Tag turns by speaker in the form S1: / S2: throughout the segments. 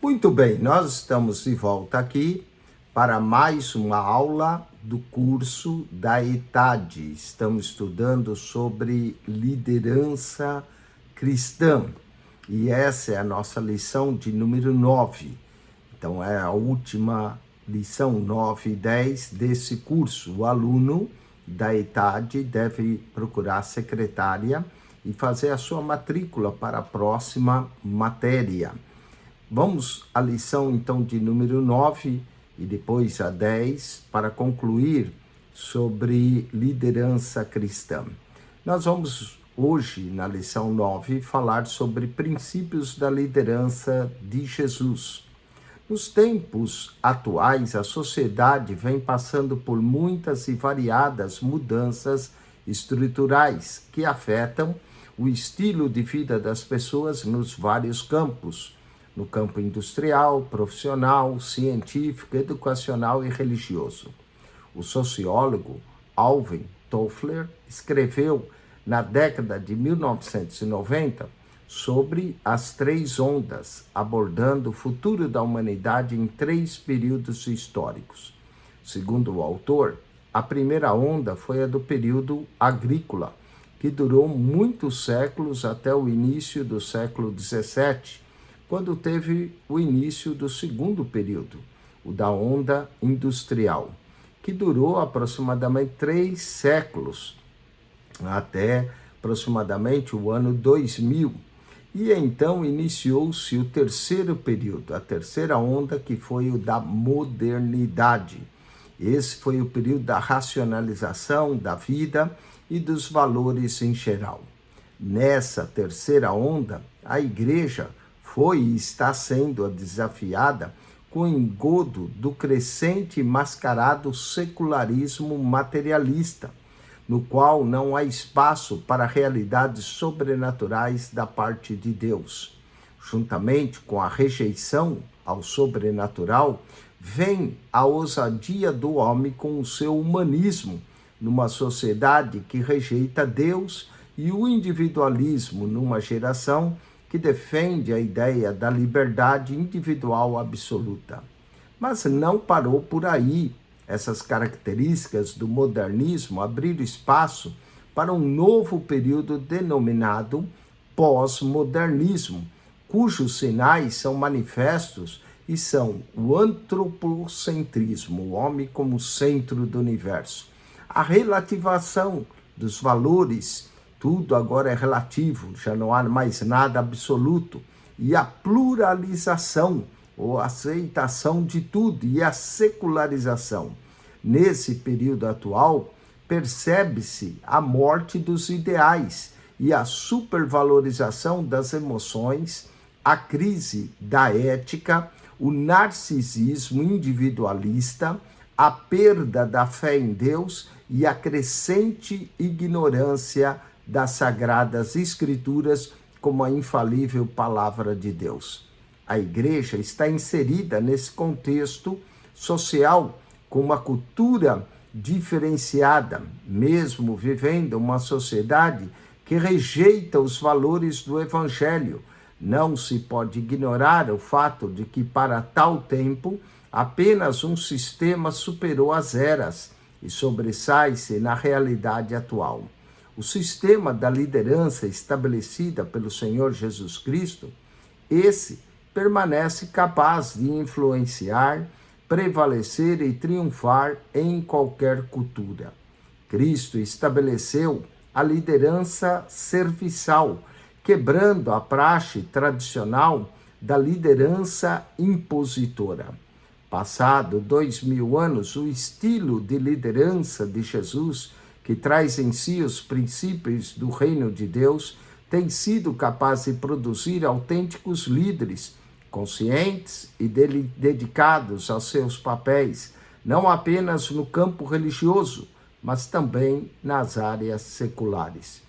S1: Muito bem, nós estamos de volta aqui para mais uma aula do curso da ETAD. Estamos estudando sobre liderança cristã e essa é a nossa lição de número 9. Então é a última lição 9 e 10 desse curso. O aluno da ETAD deve procurar a secretária e fazer a sua matrícula para a próxima matéria. Vamos à lição, então, de número 9 e depois a 10 para concluir sobre liderança cristã. Nós vamos hoje, na lição 9, falar sobre princípios da liderança de Jesus. Nos tempos atuais, a sociedade vem passando por muitas e variadas mudanças estruturais que afetam o estilo de vida das pessoas nos vários campos. No campo industrial, profissional, científico, educacional e religioso. O sociólogo Alvin Toffler escreveu na década de 1990 sobre as 3 ondas, abordando o futuro da humanidade em 3 períodos históricos. Segundo o autor, a primeira onda foi a do período agrícola, que durou muitos séculos até o início do século XVII, quando teve o início do segundo período, o da onda industrial, que durou aproximadamente 3 séculos, até aproximadamente o ano 2000. E então iniciou-se o terceiro período, a terceira onda, que foi o da modernidade. Esse foi o período da racionalização da vida e dos valores em geral. Nessa terceira onda, a igreja foi e está sendo desafiada com o engodo do crescente e mascarado secularismo materialista, no qual não há espaço para realidades sobrenaturais da parte de Deus. Juntamente com a rejeição ao sobrenatural, vem a ousadia do homem com o seu humanismo, numa sociedade que rejeita Deus, e o individualismo numa geração que defende a ideia da liberdade individual absoluta. Mas não parou por aí. Essas características do modernismo abriram espaço para um novo período denominado pós-modernismo, cujos sinais são manifestos e são o antropocentrismo, o homem como centro do universo, a relativação dos valores. Tudo agora é relativo, já não há mais nada absoluto. E a pluralização, ou aceitação de tudo, e a secularização. Nesse período atual, percebe-se a morte dos ideais e a supervalorização das emoções, a crise da ética, o narcisismo individualista, a perda da fé em Deus e a crescente ignorância das Sagradas Escrituras como a infalível palavra de Deus. A igreja está inserida nesse contexto social com uma cultura diferenciada, mesmo vivendo uma sociedade que rejeita os valores do Evangelho. Não se pode ignorar o fato de que, para tal tempo, apenas um sistema superou as eras e sobressai-se na realidade atual. O sistema da liderança estabelecida pelo Senhor Jesus Cristo, esse permanece capaz de influenciar, prevalecer e triunfar em qualquer cultura. Cristo estabeleceu a liderança serviçal, quebrando a praxe tradicional da liderança impositora. Passado 2000 anos, o estilo de liderança de Jesus, que traz em si os princípios do reino de Deus, tem sido capaz de produzir autênticos líderes, conscientes e dedicados aos seus papéis, não apenas no campo religioso, mas também nas áreas seculares.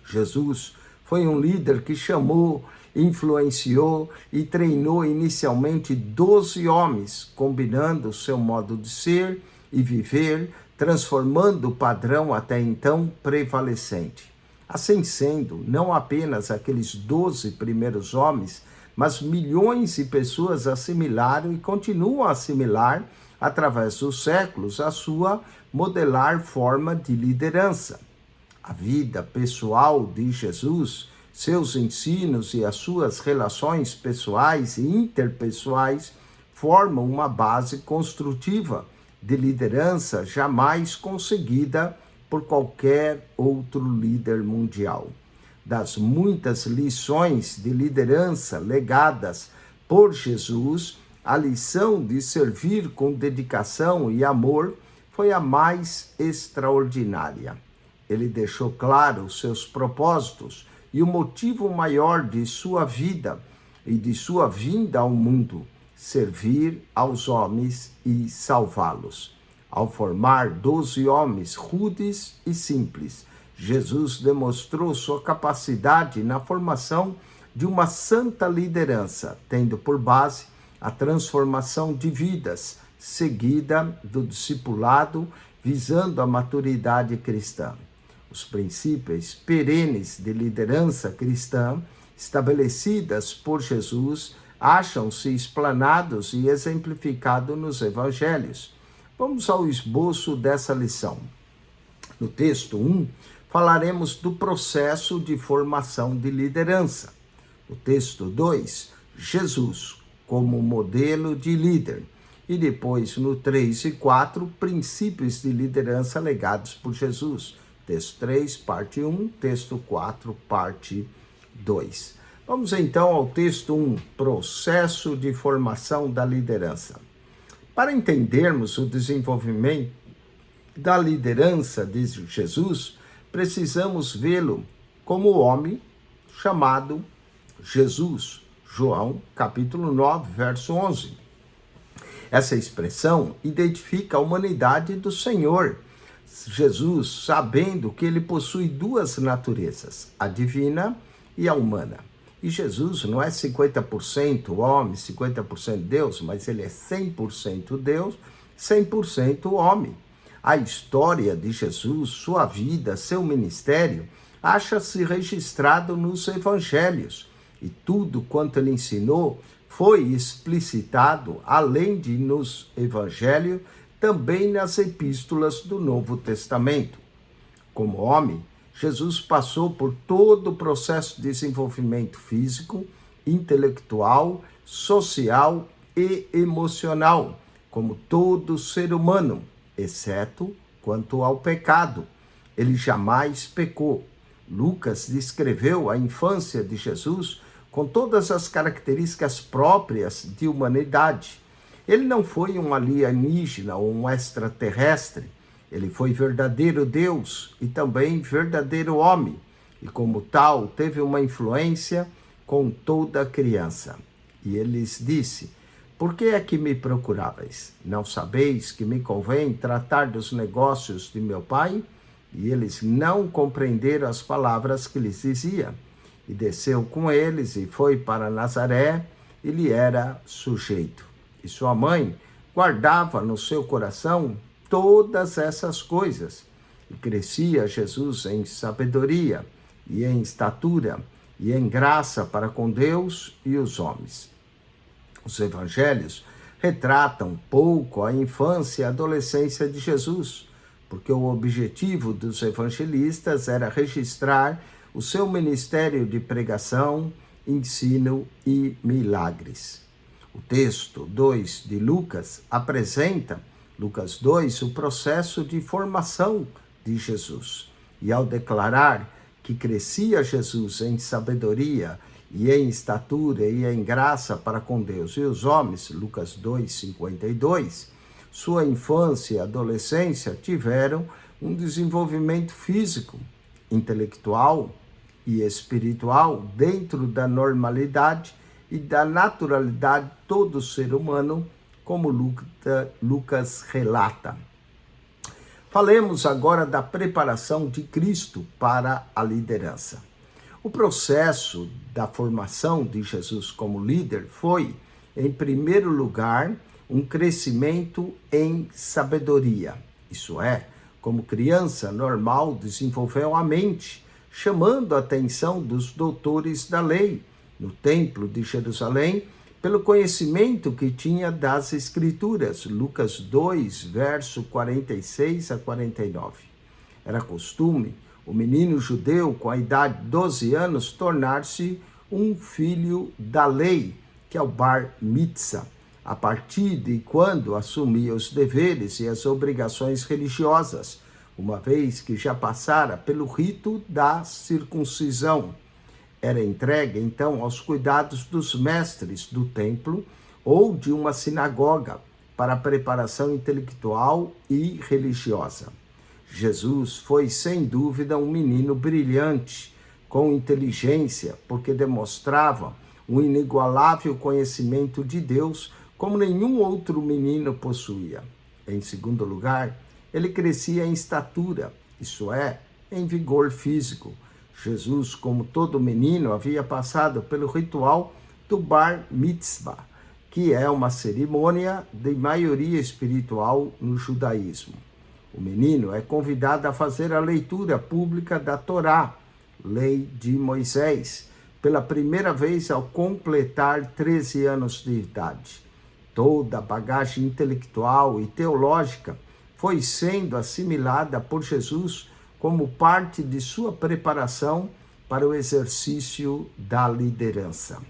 S1: Jesus foi um líder que chamou, influenciou e treinou inicialmente 12 homens, combinando seu modo de ser e viver, transformando o padrão até então prevalecente. Assim sendo, não apenas aqueles 12 primeiros homens mas milhões de pessoas assimilaram e continuam a assimilar, através dos séculos, a sua modelar forma de liderança. A vida pessoal de Jesus, seus ensinos e as suas relações pessoais e interpessoais formam uma base construtiva de liderança jamais conseguida por qualquer outro líder mundial. Das muitas lições de liderança legadas por Jesus, a lição de servir com dedicação e amor foi a mais extraordinária. Ele deixou claro os seus propósitos e o motivo maior de sua vida e de sua vinda ao mundo: servir aos homens e salvá-los. Ao formar 12 homens rudes e simples, Jesus demonstrou sua capacidade na formação de uma santa liderança, tendo por base a transformação de vidas, seguida do discipulado, visando a maturidade cristã. Os princípios perenes de liderança cristã, estabelecidas por Jesus, acham-se explanados e exemplificados nos evangelhos. Vamos ao esboço dessa lição. No texto 1, falaremos do processo de formação de liderança. No texto 2, Jesus como modelo de líder. E depois, no 3 e 4, princípios de liderança legados por Jesus. Texto 3, parte 1, texto 4, parte 2. Vamos então ao texto 1, processo de formação da liderança. Para entendermos o desenvolvimento da liderança de Jesus, precisamos vê-lo como o homem chamado Jesus. João, capítulo 9, verso 11. Essa expressão identifica a humanidade do Senhor Jesus, sabendo que ele possui duas naturezas, a divina e a humana. E Jesus não é 50% homem, 50% Deus, mas ele é 100% Deus, 100% homem. A história de Jesus, sua vida, seu ministério, acha-se registrado nos evangelhos. E tudo quanto ele ensinou foi explicitado, além de nos evangelhos, também nas epístolas do Novo Testamento. Como homem, Jesus passou por todo o processo de desenvolvimento físico, intelectual, social e emocional, como todo ser humano, exceto quanto ao pecado. Ele jamais pecou. Lucas descreveu a infância de Jesus com todas as características próprias de humanidade. Ele não foi um alienígena ou um extraterrestre. Ele foi verdadeiro Deus e também verdadeiro homem. E como tal, teve uma influência com toda criança. E ele lhes disse: por que é que me procuráveis? Não sabeis que me convém tratar dos negócios de meu pai? E eles não compreenderam as palavras que lhes dizia. E desceu com eles e foi para Nazaré, e lhe era sujeito. E sua mãe guardava no seu coração todas essas coisas. E crescia Jesus em sabedoria, e em estatura, e em graça para com Deus e os homens. Os evangelhos retratam pouco a infância e a adolescência de Jesus, porque o objetivo dos evangelistas era registrar o seu ministério de pregação, ensino e milagres. O texto 2 de Lucas apresenta, Lucas 2, o processo de formação de Jesus. E ao declarar que crescia Jesus em sabedoria e em estatura e em graça para com Deus e os homens, Lucas 2, 52, sua infância e adolescência tiveram um desenvolvimento físico, intelectual e espiritual dentro da normalidade e da naturalidade de todo ser humano, como Lucas relata. Falemos agora da preparação de Cristo para a liderança. O processo da formação de Jesus como líder foi, em primeiro lugar, um crescimento em sabedoria. Isso é, como criança normal, desenvolveu a mente, chamando a atenção dos doutores da lei, no templo de Jerusalém, pelo conhecimento que tinha das Escrituras. Lucas 2, verso 46 a 49. Era costume o menino judeu, com a idade de 12 anos, tornar-se um filho da lei, que é o bar mitzvah, a partir de quando assumia os deveres e as obrigações religiosas, uma vez que já passara pelo rito da circuncisão. Era entregue, então, aos cuidados dos mestres do templo ou de uma sinagoga para a preparação intelectual e religiosa. Jesus foi, sem dúvida, um menino brilhante, com inteligência, porque demonstrava um inigualável conhecimento de Deus, como nenhum outro menino possuía. Em segundo lugar, ele crescia em estatura, isto é, em vigor físico. Jesus, como todo menino, havia passado pelo ritual do bar mitzvah, que é uma cerimônia de maioria espiritual no judaísmo. O menino é convidado a fazer a leitura pública da Torá, lei de Moisés, pela primeira vez ao completar 13 anos de idade. Toda a bagagem intelectual e teológica foi sendo assimilada por Jesus como parte de sua preparação para o exercício da liderança.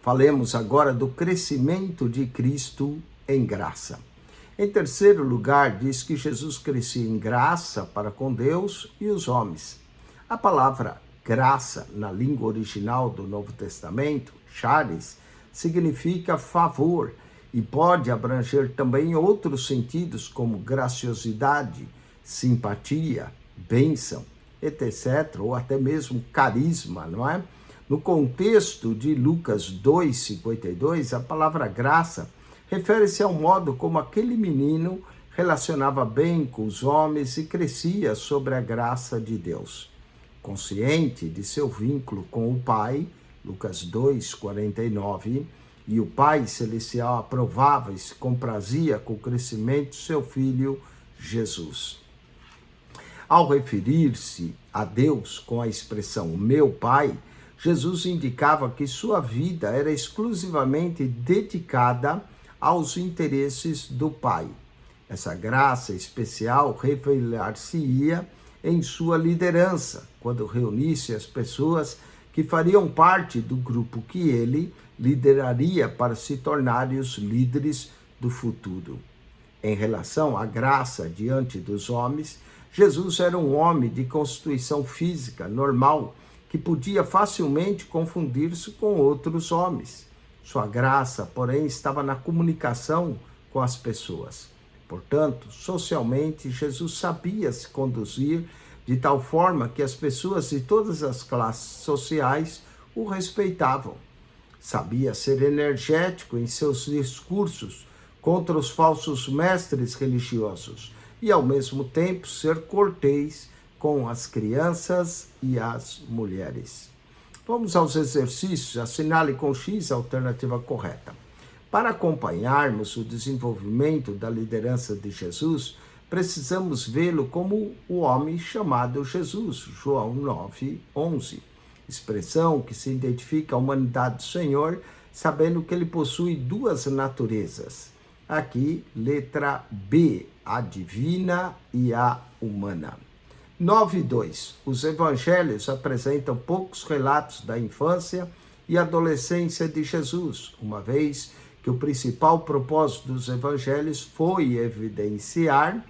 S1: Falemos agora do crescimento de Cristo em graça. Em terceiro lugar, diz que Jesus crescia em graça para com Deus e os homens. A palavra graça, na língua original do Novo Testamento, charis, significa favor e pode abranger também outros sentidos como graciosidade, simpatia, bênção, etc., ou até mesmo carisma, não é? No contexto de Lucas 2,52, a palavra graça refere-se ao modo como aquele menino relacionava bem com os homens e crescia sobre a graça de Deus. Consciente de seu vínculo com o Pai, Lucas 2,49, e o Pai Celestial aprovava e se comprazia com o crescimento de seu Filho Jesus. Ao referir-se a Deus com a expressão meu Pai, Jesus indicava que sua vida era exclusivamente dedicada aos interesses do Pai. Essa graça especial revelar-se-ia em sua liderança, quando reunisse as pessoas que fariam parte do grupo que ele lideraria para se tornarem os líderes do futuro. Em relação à graça diante dos homens, Jesus era um homem de constituição física normal, que podia facilmente confundir-se com outros homens. Sua graça, porém, estava na comunicação com as pessoas. Portanto, socialmente, Jesus sabia se conduzir de tal forma que as pessoas de todas as classes sociais o respeitavam. Sabia ser energético em seus discursos contra os falsos mestres religiosos e, ao mesmo tempo, ser cortês com as crianças e as mulheres. Vamos aos exercícios. Assinale com X a alternativa correta. Para acompanharmos o desenvolvimento da liderança de Jesus, precisamos vê-lo como o homem chamado Jesus, João 9:11. Expressão que se identifica a humanidade do Senhor, sabendo que ele possui duas naturezas. Aqui, letra B, a divina e a humana. 9.2. Os evangelhos apresentam poucos relatos da infância e adolescência de Jesus, uma vez que o principal propósito dos evangelhos foi evidenciar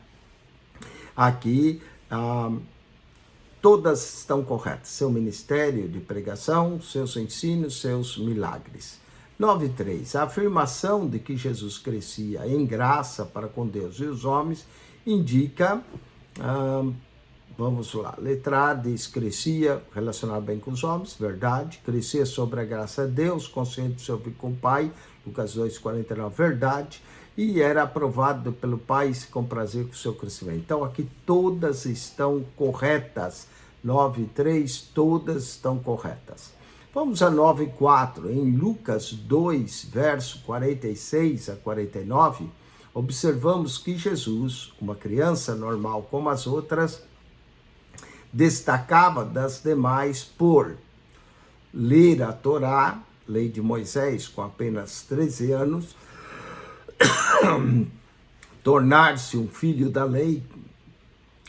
S1: aqui, todas estão corretas, seu ministério de pregação, seus ensinos, seus milagres. 9.3. A afirmação de que Jesus crescia em graça para com Deus e os homens indica, vamos lá, letra A diz crescia, relacionado bem com os homens, verdade. Crescia sobre a graça de Deus, consciente de seu vínculo com o Pai, Lucas 2,49, verdade. E era aprovado pelo Pai e se comprazer com o seu crescimento. Então aqui todas estão corretas. 9.3, todas estão corretas. Vamos a 9.4. Em Lucas 2, verso 46 a 49, observamos que Jesus, uma criança normal como as outras, destacava das demais por ler a Torá, lei de Moisés, com apenas 13 anos, tornar-se um filho da lei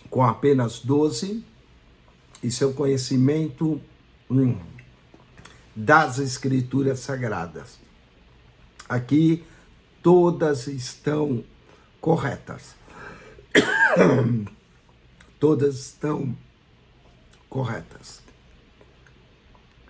S1: com apenas 12, e seu conhecimento das Escrituras Sagradas. Aqui todas estão corretas. Todas estão corretas.